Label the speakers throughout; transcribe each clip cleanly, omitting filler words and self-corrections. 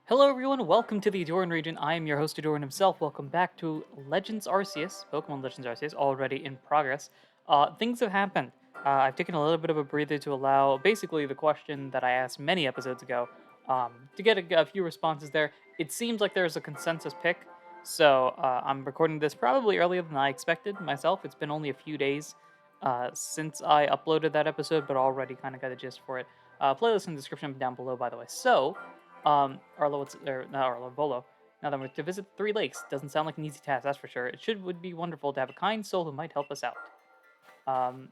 Speaker 1: Hello everyone, welcome to the Ahdurin region. I am your host Ahdurin himself. Welcome back to Legends Arceus, Pokemon Legends Arceus, already in progress. Things have happened. I've taken a little bit of a breather to allow basically the question that I asked many episodes ago to get a few responses there. It seems like there's a consensus pick, so I'm recording this probably earlier than I expected myself. It's been only a few days since I uploaded that episode, but already kind of got a gist for it. Playlist in the description down below, by the way. So, Arlo, not Arlo, Bolo. Now that we're to visit three lakes, doesn't sound like an easy task, that's for sure. Would be wonderful to have a kind soul who might help us out. Um,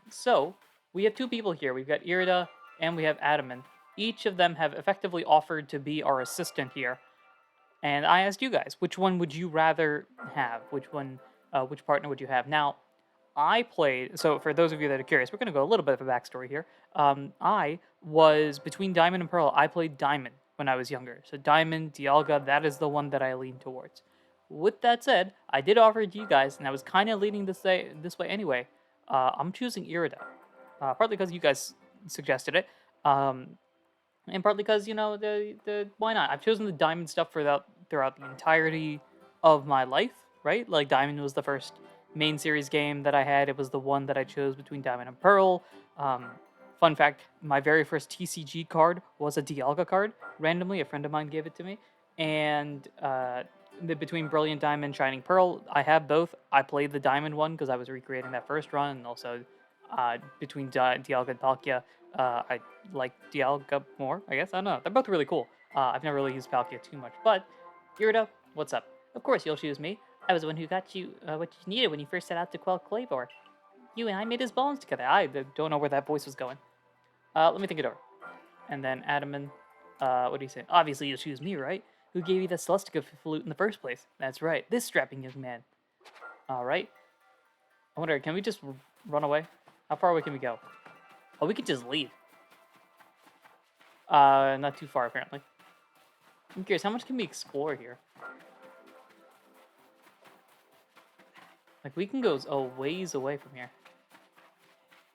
Speaker 1: so we have two people here. We've got Irida and we have Adaman. Each of them have effectively offered to be our assistant here. And I asked you guys, which one would you rather have? Which partner would you have? Now, I played. So for those of you that are curious, we're going to go a little bit of a backstory here. I was between Diamond and Pearl. I played Diamond when I was younger. So Diamond, Dialga, that is the one that I lean towards. With that said, I did offer it to you guys, and I was kind of leaning this way anyway. I'm choosing Irida, partly because you guys suggested it, um, and partly because the why not? I've chosen the Diamond stuff throughout the entirety of my life, right? Like Diamond was the first main series game that I had. It was the one that I chose between Diamond and Pearl. Um, Fun fact: my very first TCG card was a Dialga card. Randomly, a friend of mine gave it to me, and between Brilliant Diamond and Shining Pearl, I have both. I played the Diamond one because I was recreating that first run, and also between Dialga and Palkia, I like Dialga more. I guess I don't know. They're both really cool. I've never really used Palkia too much, but Irida, what's up? Of course, you'll choose me. I was the one who got you what you needed when you first set out to quell Clavor. You and I made his bones together. I don't know where that voice was going. Let me think it over. And then Adaman, what do you say? Obviously, you'll choose me, right? Who gave you the Celestica flute in the first place? That's right, this strapping young man. All right. I wonder, can we just run away? How far away can we go? Oh, we could just leave. Not too far, apparently. I'm curious, how much can we explore here? Like, we can go a ways away from here.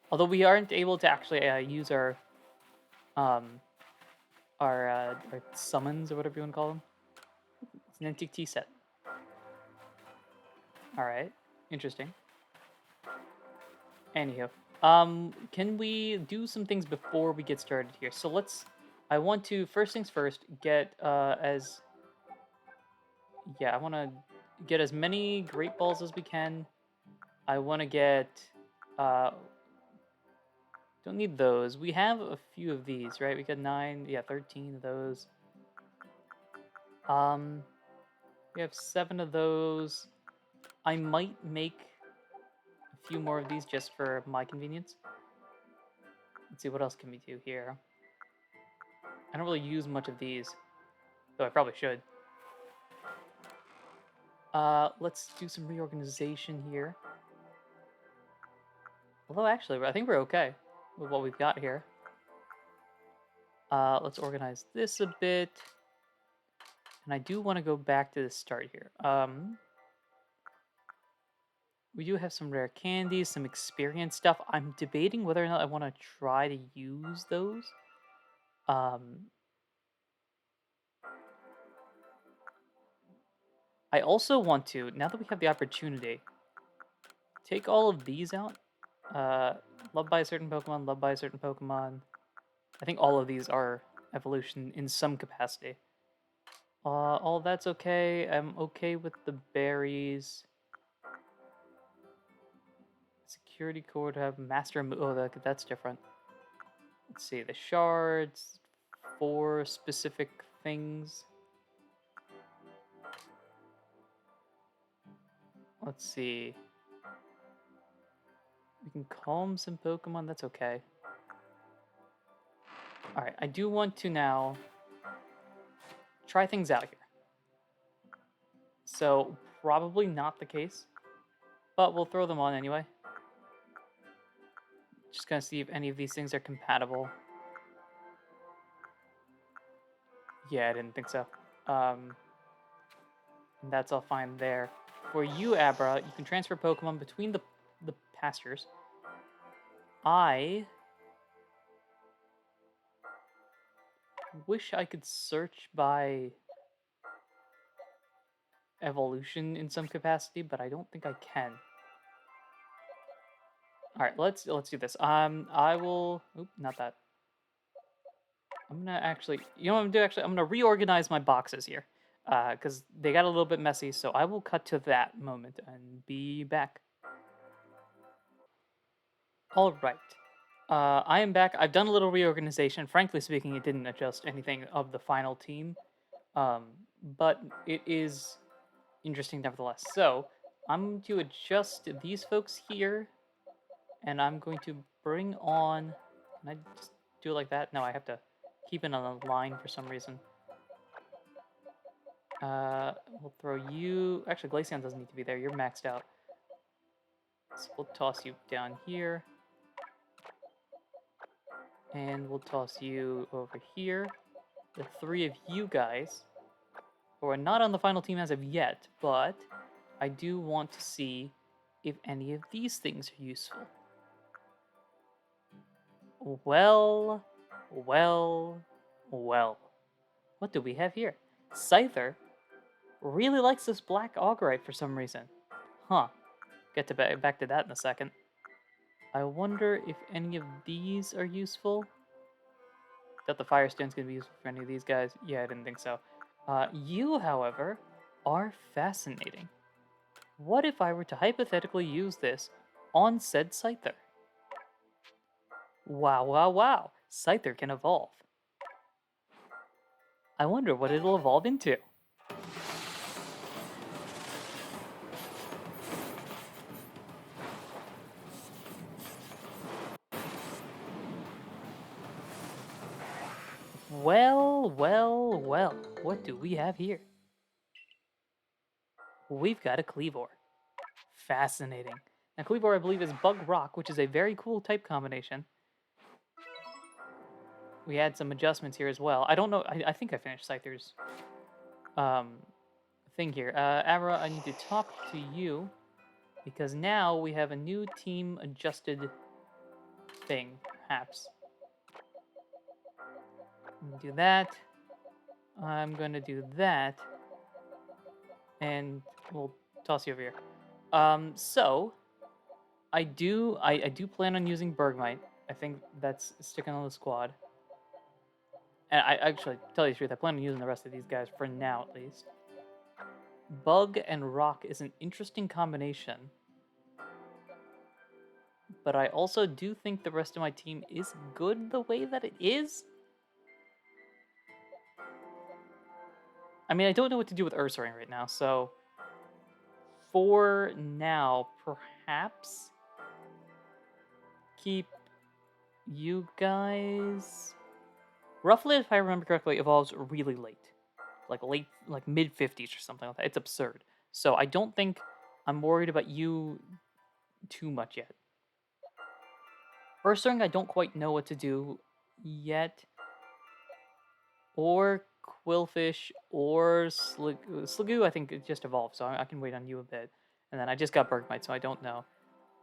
Speaker 1: Although we aren't able to actually use um, our summons, or whatever you want to call them. It's an antique tea set. Alright, interesting. Anywho, can we do some things before we get started here? So I want to, first things first, get, I want to get as many Great Balls as we can. I want to get, uh, don't need those. We have a few of these, right? We got 13 of those. We have 7 of those. I might make a few more of these just for my convenience. Let's see, what else can we do here? I don't really use much of these, though I probably should. Let's do some reorganization here. Although, actually, I think we're okay with what we've got here. Let's organize this a bit. And I do want to go back to the start here. We do have some rare candies, some experience stuff. I'm debating whether or not I want to try to use those. I also want to, now that we have the opportunity, take all of these out. Loved by a certain Pokemon, loved by a certain Pokemon. I think all of these are evolution in some capacity. All that's okay. I'm okay with the berries. Security core to have master. Oh, that's different. Let's see, the shards, 4 specific things. Let's see. We can calm some Pokemon, that's okay. Alright, I do want to now try things out here. So, probably not the case, but we'll throw them on anyway. Just gonna see if any of these things are compatible. Yeah, I didn't think so. And that's all fine there. For you, Abra, you can transfer Pokemon between the pastures. I wish I could search by evolution in some capacity, but I don't think I can. All right, let's do this. I will. Oop, not that. I'm gonna actually. You know what I'm gonna do? Actually, I'm gonna reorganize my boxes here, because they got a little bit messy. So I will cut to that moment and be back. All right. I am back. I've done a little reorganization. Frankly speaking, it didn't adjust anything of the final team, um, but it is interesting nevertheless. So I'm going to adjust these folks here, and I'm going to bring on. Can I just do it like that? No, I have to keep it on a line for some reason. We'll throw you. Actually, Glaceon doesn't need to be there. You're maxed out. So we'll toss you down here. And we'll toss you over here. The three of you guys, who are not on the final team as of yet, but I do want to see if any of these things are useful. Well, well, well. What do we have here? Scyther really likes this black Augerite for some reason. Huh. Get to back to that in a second. I wonder if any of these are useful. That the Firestone's going to be useful for any of these guys? Yeah, I didn't think so. You, however, are fascinating. What if I were to hypothetically use this on said Scyther? Wow, wow, wow. Scyther can evolve. I wonder what it'll evolve into. Well, well, well. What do we have here? We've got a Cleavor. Fascinating. Now, Cleavor, I believe, is Bug Rock, which is a very cool type combination. We had some adjustments here as well. I don't know. I think I finished Scyther's thing here. Avra, I need to talk to you because now we have a new team adjusted thing, perhaps. I'm gonna do that. I'm gonna do that. And we'll toss you over here. So I do plan on using Bergmite. I think that's sticking on the squad. And I actually, tell you the truth, I plan on using the rest of these guys for now at least. Bug and Rock is an interesting combination. But I also do think the rest of my team is good the way that it is. I mean, I don't know what to do with Ursaring right now, so for now, perhaps keep you guys. Roughly, if I remember correctly, evolves really late, like mid 50s or something like that. It's absurd. So I don't think I'm worried about you too much yet. Ursaring, I don't quite know what to do yet. Or Quillfish or Sligoo, I think it just evolved, so I can wait on you a bit. And then I just got Bergmite, so I don't know.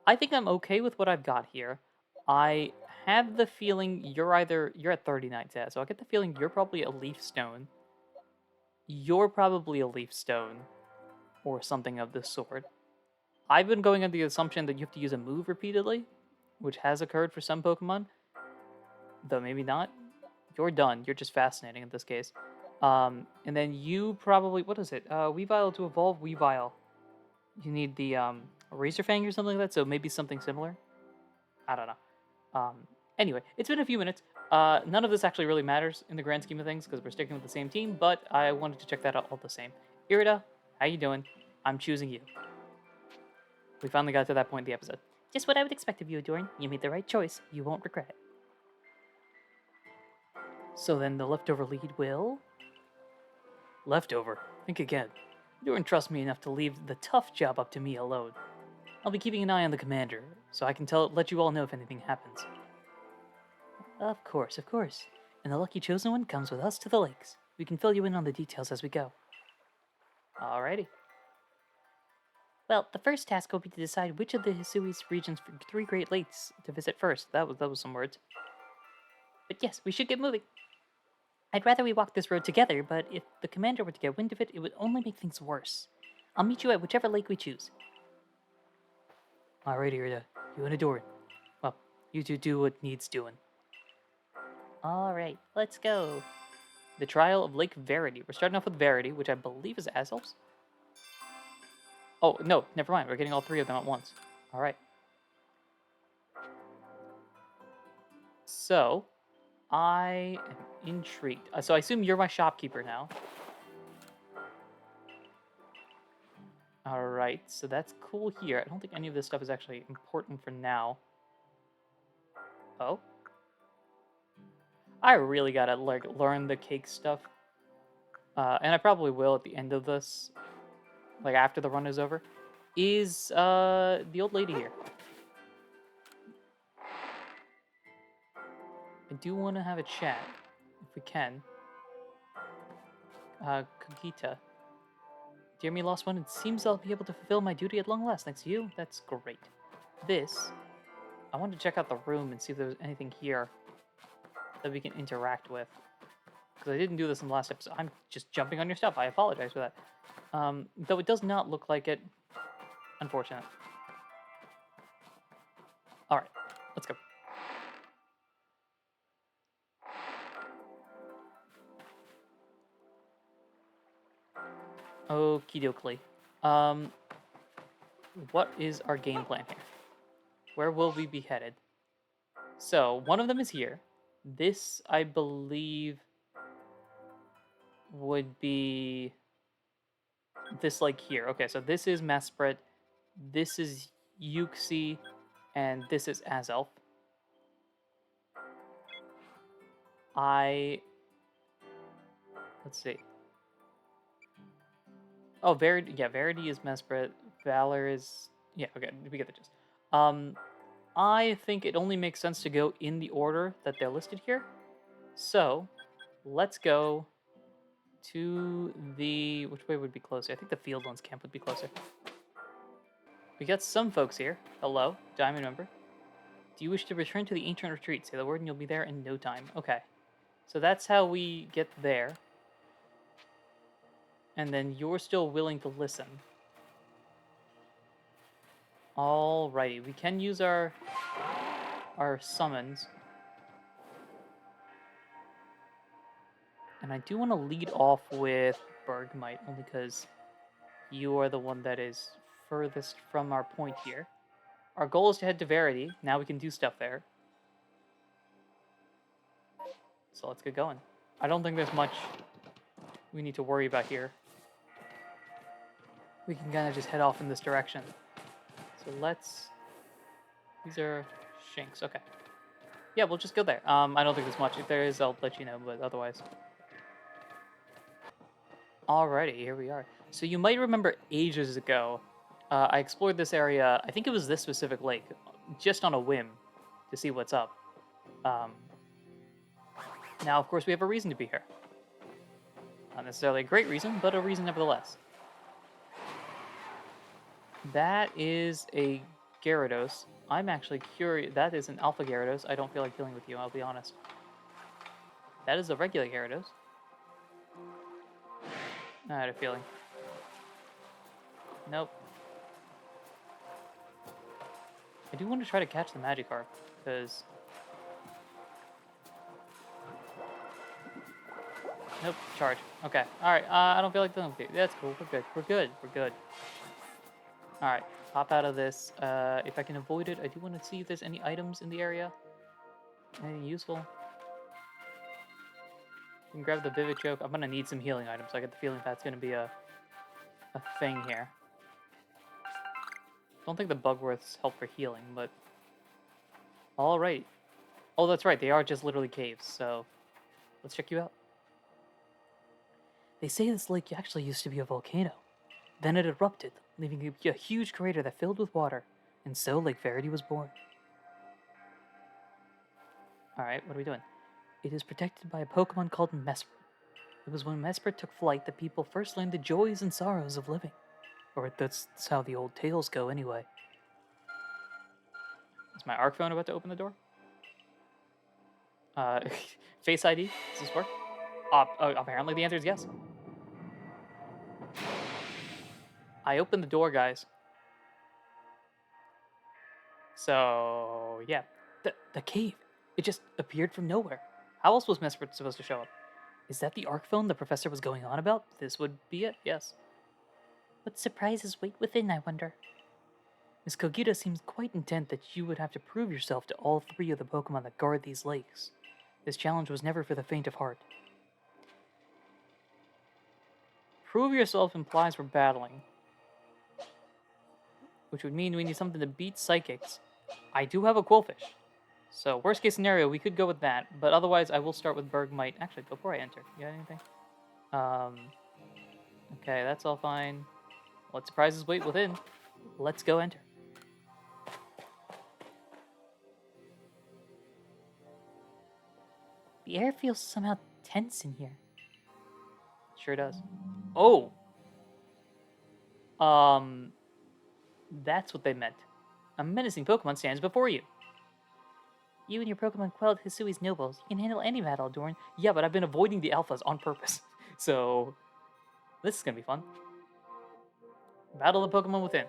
Speaker 1: I think I'm okay with what I've got here. I have the feeling you're at 39 Taz, so I get the feeling you're probably a Leaf Stone. You're probably a Leaf Stone, or something of this sort. I've been going under the assumption that you have to use a move repeatedly, which has occurred for some Pokemon, though maybe not. You're done. You're just fascinating in this case. And then you probably, what is it? Weavile to evolve Weavile. You need the Razor Fang or something like that, so maybe something similar. I don't know. Anyway, it's been a few minutes. None of this actually really matters in the grand scheme of things because we're sticking with the same team, but I wanted to check that out all the same. Irida, how you doing? I'm choosing you. We finally got to that point in the episode. Just what I would expect of you, Ahdurin. You made the right choice. You won't regret it. So then the leftover lead will... Leftover? Think again. You don't trust me enough to leave the tough job up to me alone. I'll be keeping an eye on the commander, so I can let you all know if anything happens. Of course, of course. And the lucky chosen one comes with us to the lakes. We can fill you in on the details as we go. Alrighty. Well, the first task will be to decide which of the Hisui's regions for 3 Great Lakes to visit first. That was some words. But yes, we should get moving. I'd rather we walk this road together, but if the commander were to get wind of it, it would only make things worse. I'll meet you at whichever lake we choose. Alrighty, Rita. You and Ahdurin. Well, you two do what needs doing. Alright, let's go. The Trial of Lake Verity. We're starting off with Verity, which I believe is Azelf's. Oh, no, never mind. We're getting all three of them at once. Alright. So, I am intrigued. So I assume you're my shopkeeper now. Alright, so that's cool here. I don't think any of this stuff is actually important for now. Oh? I really gotta learn the cake stuff. And I probably will at the end of this, like after the run is over. Is the old lady here? I do want to have a chat, if we can. Kagita. Dear me, lost one, it seems I'll be able to fulfill my duty at long last, thanks to you. That's great. This, I wanted to check out the room and see if there was anything here that we can interact with. Because I didn't do this in the last episode. I'm just jumping on your stuff. I apologize for that. Though it does not look like it. Unfortunate. Alright, let's go. Okie dokie. What is our game plan here? Where will we be headed? So, one of them is here. This, I believe, would be this like here. Okay, so this is Mesprit, this is Yuxi, and this is Azelf. Let's see. Oh, Verity, yeah, Verity is Mesprit, Valor is, yeah, okay, we get the gist. I think it only makes sense to go in the order that they're listed here. So, let's go to the... Which way would be closer? I think the Fieldlands camp would be closer. We got some folks here. Hello, Diamond member. Do you wish to return to the ancient retreat? Say the word and you'll be there in no time. Okay. So that's how we get there. And then you're still willing to listen. Alrighty, we can use our summons. And I do want to lead off with Bergmite, only because you are the one that is furthest from our point here. Our goal is to head to Verity. Now we can do stuff there. So let's get going. I don't think there's much we need to worry about here. We can kind of just head off in this direction. So let's... These are Shanks, okay. Yeah, we'll just go there. I don't think there's much. If there is, I'll let you know, but otherwise... Alrighty, here we are. So you might remember ages ago, I explored this area, I think it was this specific lake, just on a whim, to see what's up. Now, of course, we have a reason to be here. Not necessarily a great reason, but a reason nevertheless. That is a Gyarados. I'm actually curious. That is an Alpha Gyarados. I don't feel like dealing with you, I'll be honest. That is a regular Gyarados. I had a feeling. Nope. I do want to try to catch the Magikarp, because... Nope, charge. Okay, alright, I don't feel like dealing with you. That's cool, we're good, we're good, we're good. Alright, pop out of this. If I can avoid it, I do want to see if there's any items in the area. Anything useful. You can grab the Vivid Choke. I'm gonna need some healing items. I get the feeling that's gonna be a thing here. Don't think the Bugworths help for healing, but... Alright. Oh, that's right, they are just literally caves, so... Let's check you out. They say this lake actually used to be a volcano. Then it erupted, leaving a huge crater that filled with water, and so Lake Verity was born. Alright, what are we doing? It is protected by a Pokemon called Mesprit. It was when Mesprit took flight that people first learned the joys and sorrows of living. Or that's how the old tales go anyway. Is my Arc phone about to open the door? Face ID? Does this work? Apparently the answer is yes. I opened the door, guys. So, yeah. The cave. It just appeared from nowhere. How else was Mesprit supposed to show up? Is that the arc phone the professor was going on about? This would be it, yes. What surprises wait within, I wonder? Miss Kogita seems quite intent that you would have to prove yourself to all three of the Pokemon that guard these lakes. This challenge was never for the faint of heart. Prove yourself implies we're battling, which would mean we need something to beat Psychics. I do have a Quillfish, so worst case scenario, we could go with that, but otherwise I will start with Bergmite. Actually, before I enter, you got anything? Okay, that's all fine. What surprises wait within? Let's go enter. The air feels somehow tense in here. Sure does. Oh! That's what they meant. A menacing Pokemon stands before you. You and your Pokemon quelled Hisui's nobles. You can handle any battle, Ahdurin. Yeah, but I've been avoiding the alphas on purpose. So, this is gonna be fun. Battle of Pokemon within.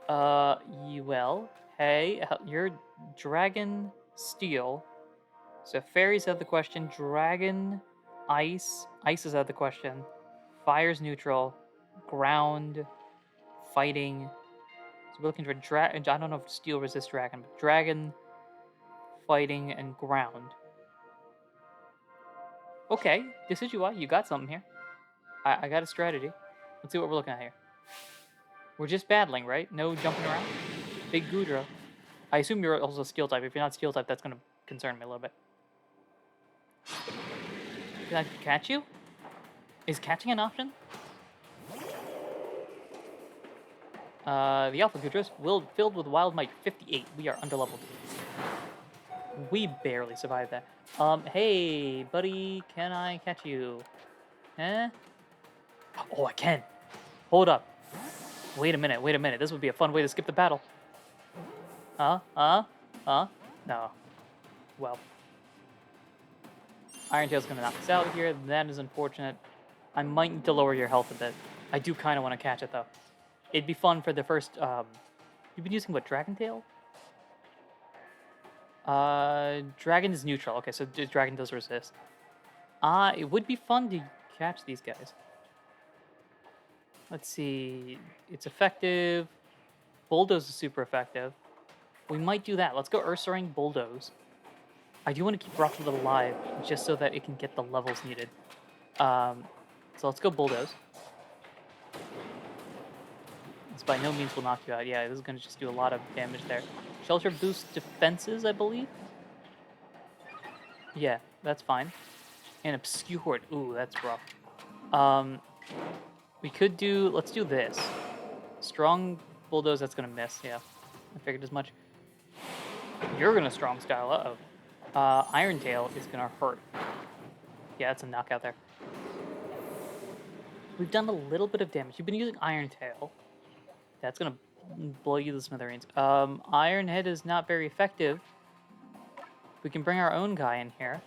Speaker 1: Well, hey, you're Dragon Steel. So fairies have the question. Dragon, ice. Ice is out of the question. Fire's neutral. Ground, fighting. So we're looking for dragon. I don't know if steel resists dragon, but dragon, fighting, and ground. Okay, this is UI. You got something here. I got a strategy. Let's see what we're looking at here. We're just battling, right? No jumping around. Big Goodra. I assume you're also steel type. If you're not steel type, that's gonna concern me a little bit. Can I catch you? Is catching an option? The Alpha Goodra is filled with Wild Might 58. We are underleveled. We barely survived that. Hey, buddy, can I catch you? Eh? Oh, I can. Hold up. Wait a minute. This would be a fun way to skip the battle. No. Well. Iron Tail's gonna knock us out here. That is unfortunate. I might need to lower your health a bit. I do kind of want to catch it, though. It'd be fun for the first, You've been using, what, Dragon Tail? Dragon is neutral. Okay, so Dragon does resist. It would be fun to catch these guys. Let's see. It's effective. Bulldoze is super effective. We might do that. Let's go Ursaring Bulldoze. I do want to keep Rocklet alive, just so that it can get the levels needed. So let's go Bulldoze. This by no means will knock you out. Yeah, this is going to just do a lot of damage there. Shelter boosts defenses, I believe? Yeah, that's fine. And Obscured. Ooh, that's rough. We could do... Let's do this. Strong Bulldoze, that's going to miss. Yeah, I figured as much. You're going to Strong Style. Uh-oh. Iron Tail is going to hurt. Yeah, that's a knockout there. We've done a little bit of damage. You've been using Iron Tail. That's going to blow you to smithereens. Iron Head is not very effective. We can bring our own guy in here.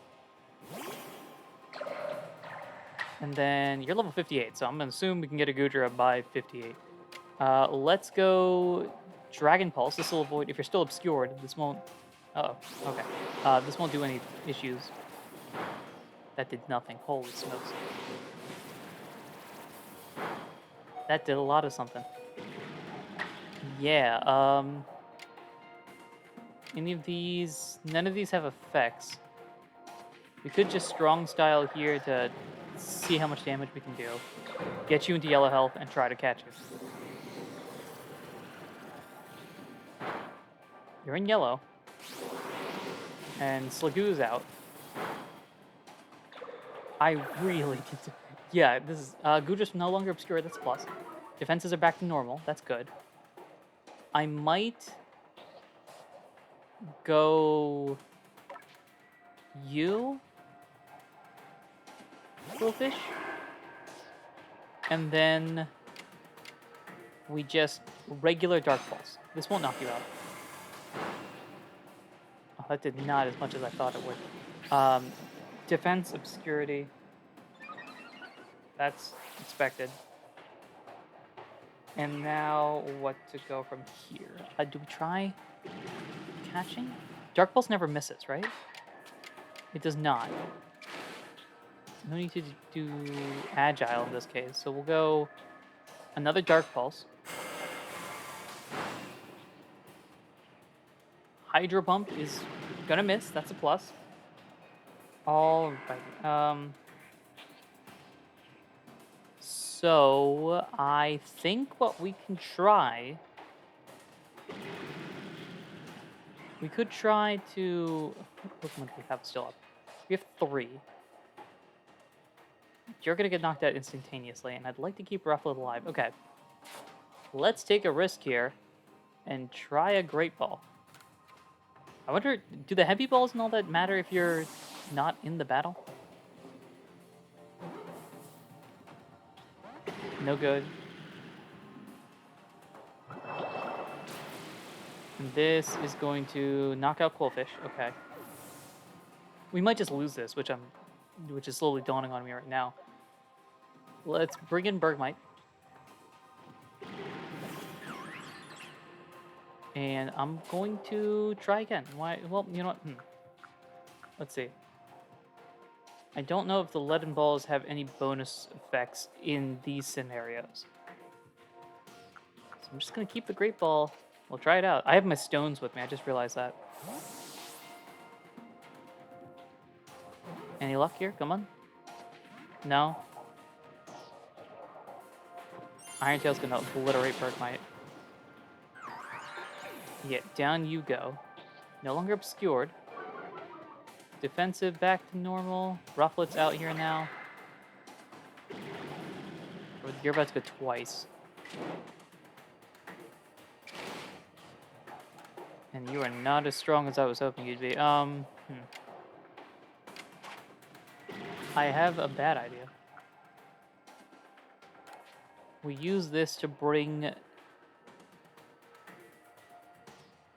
Speaker 1: And then you're level 58, so I'm going to assume we can get a Goodra by 58. Let's go Dragon Pulse. This will avoid... If you're still obscured, this won't... Uh-oh. Okay. This won't do any issues. That did nothing. Holy smokes. That did a lot of something. Yeah, any of these... None of these have effects. We could just Strong Style here to see how much damage we can do. Get you into yellow health and try to catch you. You're in yellow. And Slagoo's out. I really need to... Yeah, this is... Goodra's no longer obscure, that's a plus. Defenses are back to normal, that's good. I might... go... You? Quillfish? And then... we just... regular Dark Pulse. This won't knock you out. Oh, that did not as much as I thought it would. Defense, obscurity. That's expected. And now what to go from here? Do we try catching? Dark Pulse never misses, right? It does not. No need to do Agile in this case. So we'll go another Dark Pulse. Hydro Pump is gonna miss. That's a plus. All right. So I think what we can try. We could try to. What Pokemon do we have still up? We have 3. You're gonna get knocked out instantaneously, and I'd like to keep Rufflet alive. Okay. Let's take a risk here and try a Great Ball. I wonder, do the heavy balls and all that matter if you're not in the battle? No good. And this is going to knock out Quillfish. Okay. We might just lose this, which is slowly dawning on me right now. Let's bring in Bergmite. And I'm going to try again. Why? Well, you know what? Let's see. I don't know if the lead and balls have any bonus effects in these scenarios. So I'm just going to keep the Great Ball. We'll try it out. I have my stones with me. I just realized that. Any luck here? Come on. No. Iron Tail's going to obliterate Bergmite. Yeah, down you go. No longer obscured. Defensive back to normal. Rufflet's out here now. You're about to go twice. And you are not as strong as I was hoping you'd be. I have a bad idea. We use this to bring...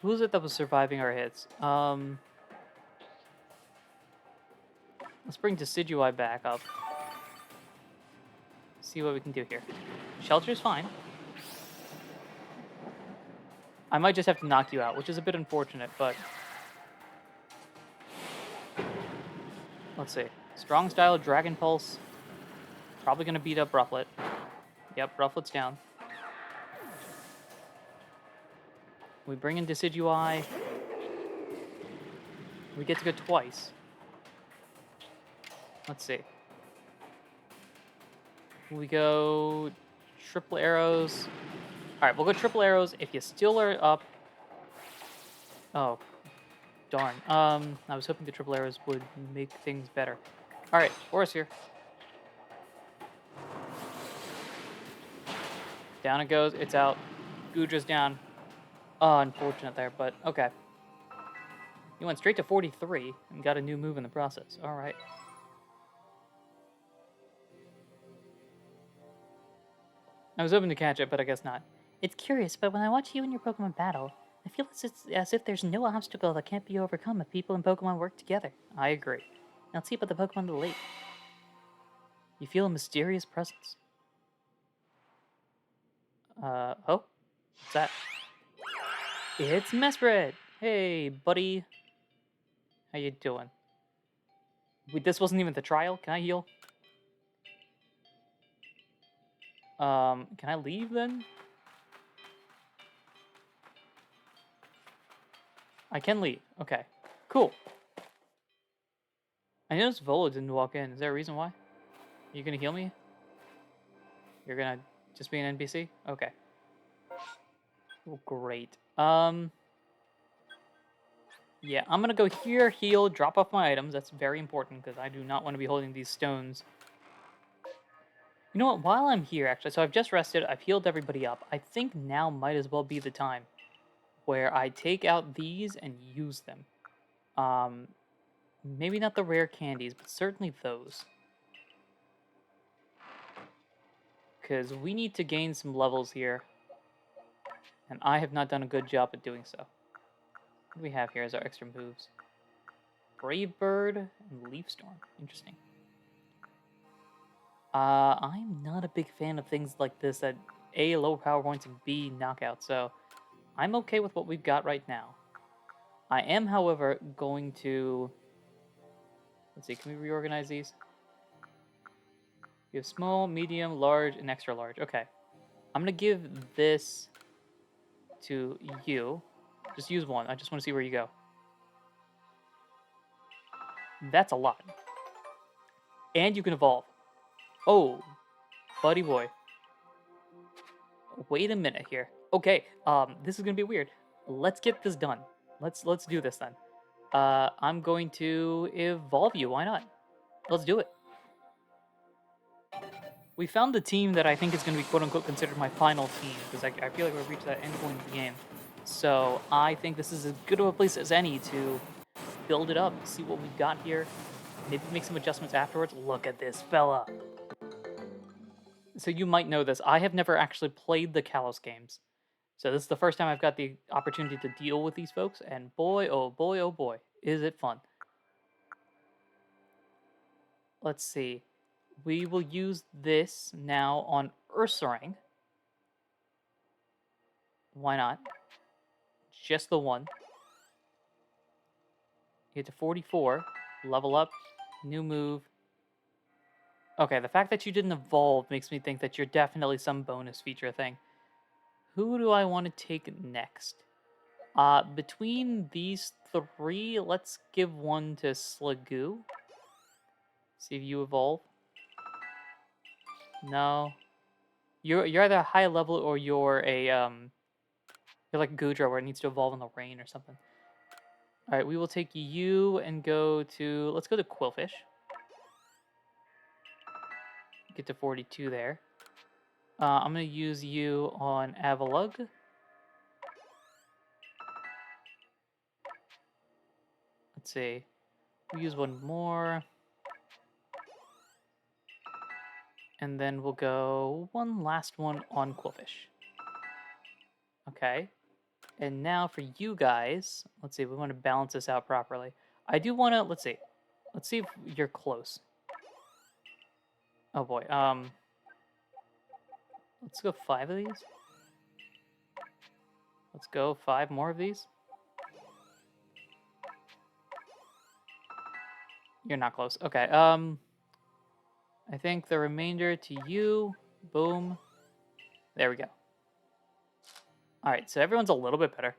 Speaker 1: Who's it that was surviving our hits? Let's bring Decidueye back up. See what we can do here. Shelter's fine. I might just have to knock you out, which is a bit unfortunate, but... Let's see. Strong Style, Dragon Pulse. Probably going to beat up Rufflet. Yep, Rufflet's down. We bring in Decidueye. We get to go twice. Let's see. We go triple arrows. All right, we'll go triple arrows. If you still are up... Oh, darn. I was hoping the triple arrows would make things better. All right, Boris here. Down it goes. It's out. Gudra's down. Oh, unfortunate there, but okay. You went straight to 43 and got a new move in the process. All right. I was hoping to catch it, but I guess not. It's curious, but when I watch you and your Pokemon battle, I feel as if there's no obstacle that can't be overcome if people and Pokemon work together. I agree. Now let's see about the Pokemon to the lake. You feel a mysterious presence. Oh? What's that? It's Mesprit! Hey, buddy. How you doing? Wait, this wasn't even the trial? Can I heal? Can I leave then? I can leave. Okay. Cool. I noticed Volo didn't walk in. Is there a reason why? You gonna heal me? You're gonna just be an NPC? Okay. Well, great. Yeah, I'm gonna go here, heal, drop off my items. That's very important because I do not want to be holding these stones. You know what? While I'm here, actually, so I've just rested. I've healed everybody up. I think now might as well be the time where I take out these and use them. Maybe not the rare candies, but certainly those. Because we need to gain some levels here. And I have not done a good job at doing so. What do we have here as our extra moves? Brave Bird and Leaf Storm. Interesting. I'm not a big fan of things like this at A, low power points, and B, knockout, so I'm okay with what we've got right now. I am, however, going to... Let's see, can we reorganize these? We have small, medium, large, and extra large. Okay. I'm going to give this to you. Just use one. I just want to see where you go. That's a lot. And you can evolve. Oh, buddy boy. Wait a minute here. Okay, this is gonna be weird. Let's get this done. Let's do this then. I'm going to evolve you. Why not? Let's do it. We found the team that I think is going to be quote unquote considered my final team because I feel like we've reached that end point of the game. So I think this is as good of a place as any to build it up, see what we've got here, maybe make some adjustments afterwards. Look at this fella. So you might know this. I have never actually played the Kalos games. So this is the first time I've got the opportunity to deal with these folks, and boy, oh boy, oh boy, is it fun. Let's see. We will use this now on Ursaring. Why not? Just the one. Get to 44. Level up. New move. Okay, the fact that you didn't evolve makes me think that you're definitely some bonus feature thing. Who do I want to take next? Between these three, let's give one to Slagoo. See if you evolve. No. You're either high level or you're a you're like Gudra where it needs to evolve in the rain or something. Alright, we will take you and go to let's go to Quillfish. Get to 42 there. I'm gonna use you on Avalugg. Let's see. We'll use one more. And then we'll go one last one on Quillfish. Okay. And now for you guys, let's see, we want to balance this out properly. I do want to, let's see. Let's see if you're close. Oh boy. Let's go 5 of these. Let's go 5 more of these. You're not close. Okay. I think the remainder to you. Boom. There we go. All right, so everyone's a little bit better.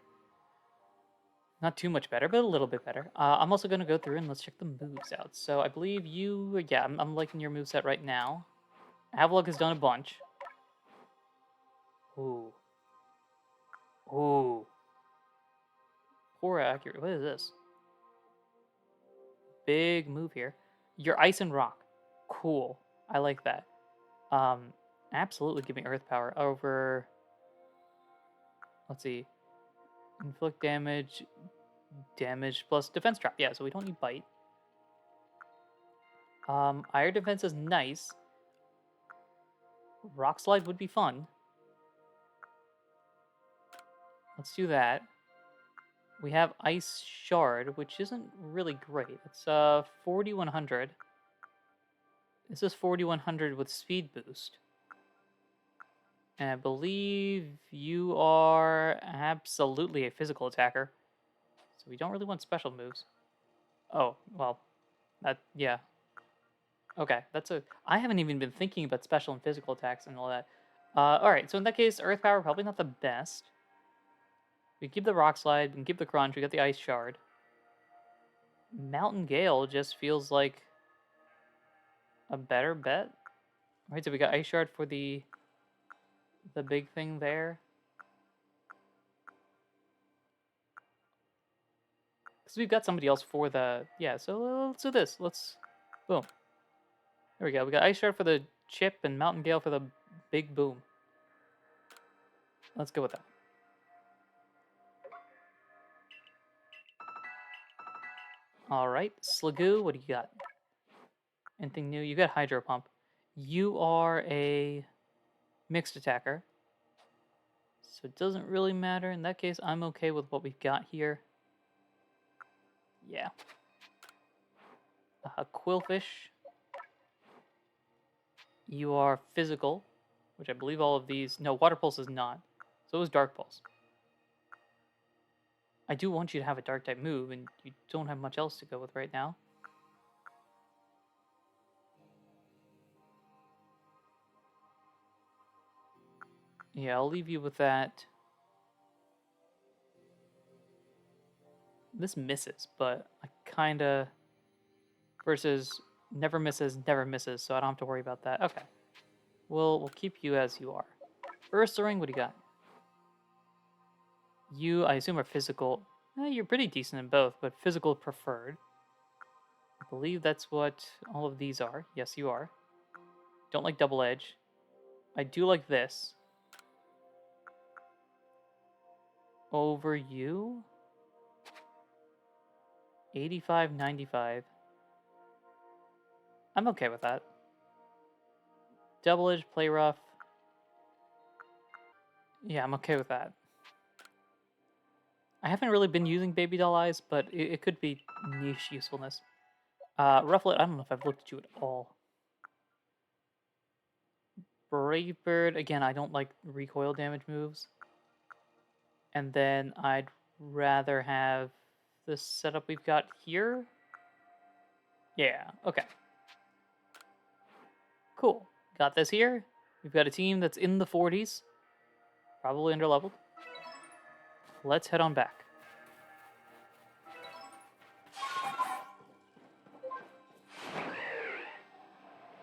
Speaker 1: Not too much better, but a little bit better. I'm also going to go through and let's check the moves out. So I believe you... Yeah, I'm liking your moveset right now. Avalugg has done a bunch. Ooh. Ooh. Poor accurate. What is this? Big move here. Your Ice and Rock. Cool. I like that. Absolutely give me Earth Power over... Let's see. Inflict damage... Damage plus defense trap. Yeah, so we don't need bite. Iron defense is nice. Rock slide would be fun. Let's do that. We have ice shard, which isn't really great. It's 4100. This is 4100 with speed boost. And I believe you are absolutely a physical attacker. So we don't really want special moves. Oh, well, yeah. Okay, I haven't even been thinking about special and physical attacks and all that. Alright, so in that case, Earth Power, probably not the best. We keep the Rock Slide, we can keep the Crunch, we got the Ice Shard. Mountain Gale just feels like a better bet. Alright, so we got Ice Shard for the big thing there. Because we've got somebody else for the... Yeah, so let's do this. Boom. There we go. We got Ice Shard for the chip and Mountain Gale for the big boom. Let's go with that. Alright, Slagoo, what do you got? Anything new? You got Hydro Pump. You are a mixed attacker. So it doesn't really matter. In that case, I'm okay with what we've got here. Yeah. Quillfish, you are physical, which I believe all of these... No, Water Pulse is not. So is Dark Pulse. I do want you to have a Dark type move, and you don't have much else to go with right now. Yeah, I'll leave you with that. This misses, but I kinda... Versus never misses, so I don't have to worry about that. Okay. We'll keep you as you are. Ursaring, what do you got? You, I assume, are physical. You're pretty decent in both, but physical preferred. I believe that's what all of these are. Yes, you are. Don't like double edge. I do like this. Over you? 85, 95. I'm okay with that. Double edge, play rough. Yeah, I'm okay with that. I haven't really been using baby doll eyes, but it could be niche usefulness. Rufflet, I don't know if I've looked at you at all. Brave Bird, again, I don't like recoil damage moves. And then I'd rather have the setup we've got here. Yeah, okay. Cool. Got this here. We've got a team that's in the 40s. Probably underleveled. Let's head on back.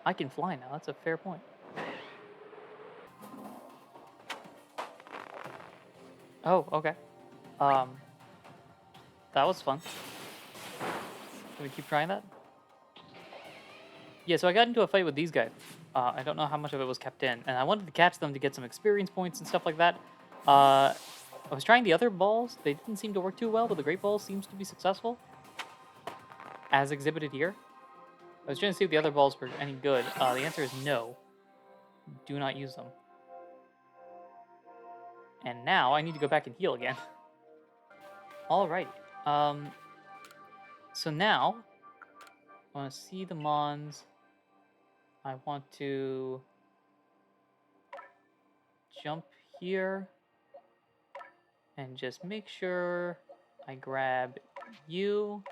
Speaker 1: I can fly now. That's a fair point. Oh, okay. That was fun. Can we keep trying that? Yeah, so I got into a fight with these guys. I don't know how much of it was kept in, and I wanted to catch them to get some experience points and stuff like that. I was trying the other balls. They didn't seem to work too well, but the Great Ball seems to be successful, as exhibited here. I was trying to see if the other balls were any good. The answer is no. Do not use them. And now I need to go back and heal again. Alrighty. So now I want to see the Mons. I want to jump here and just make sure I grab you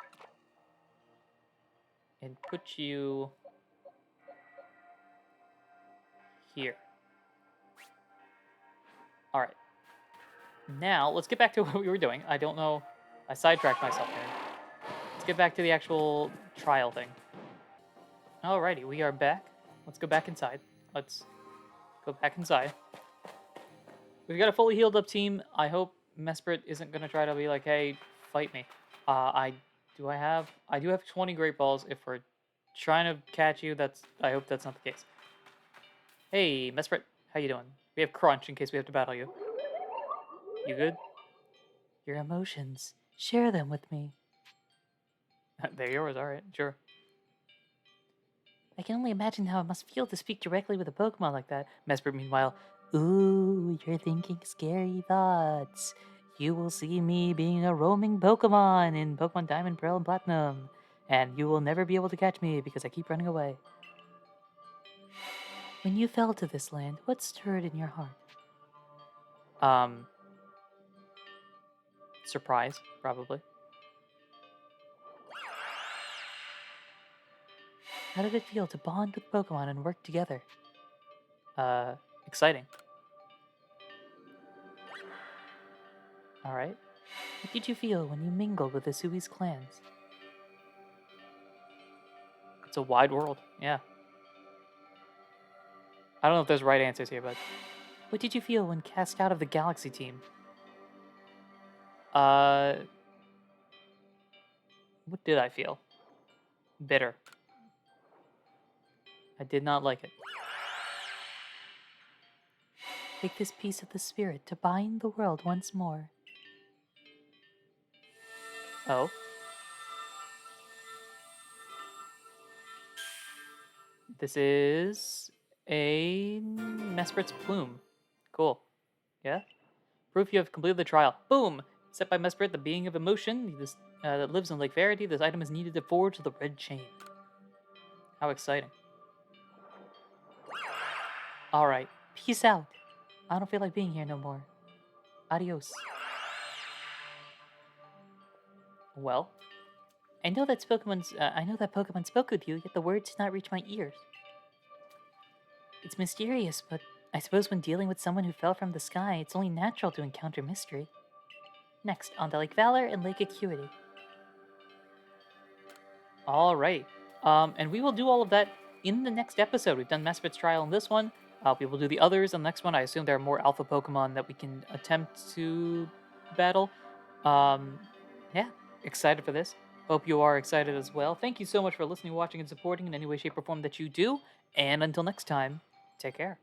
Speaker 1: and put you here. All right. Now, let's get back to what we were doing. I don't know. I sidetracked myself here. Let's get back to the actual trial thing. Alrighty, we are back. Let's go back inside. Let's go back inside. We've got a fully healed up team. I hope Mesprit isn't going to try to be like, hey, fight me. I do have 20 Great Balls. If we're trying to catch you, I hope that's not the case. Hey, Mesprit, how you doing? We have Crunch in case we have to battle you. You good? Your emotions. Share them with me. They're yours, alright, sure. I can only imagine how it must feel to speak directly with a Pokemon like that. Mesprit, meanwhile, ooh, you're thinking scary thoughts. You will see me being a roaming Pokemon in Pokemon Diamond, Pearl, and Platinum. And you will never be able to catch me because I keep running away. When you fell to this land, what stirred in your heart? Surprise, probably. How did it feel to bond with Pokemon and work together? Exciting. Alright. What did you feel when you mingled with Hisui's clans? It's a wide world, yeah. I don't know if there's right answers here, but... What did you feel when cast out of the Galaxy team? What did I feel? Bitter. I did not like it. Take this piece of the spirit to bind the world once more. Oh. This is a Mesprit's plume. Cool. Yeah? Proof you have completed the trial. Boom! Set by Mesprit, the being of emotion that lives in Lake Verity. This item is needed to forge the red chain. How exciting. Alright, peace out. I don't feel like being here no more. Adios. Well, I know that Pokemon spoke with you, yet the words did not reach my ears. It's mysterious, but I suppose when dealing with someone who fell from the sky, it's only natural to encounter mystery. Next, on to Lake Valor and Lake Acuity. Alright. And we will do all of that in the next episode. We've done Mesprit's trial in this one. We will do the others in the next one. I assume there are more alpha Pokemon that we can attempt to battle. Um, yeah, excited for this. Hope you are excited as well. Thank you so much for listening, watching, and supporting in any way, shape, or form that you do. And until next time, take care.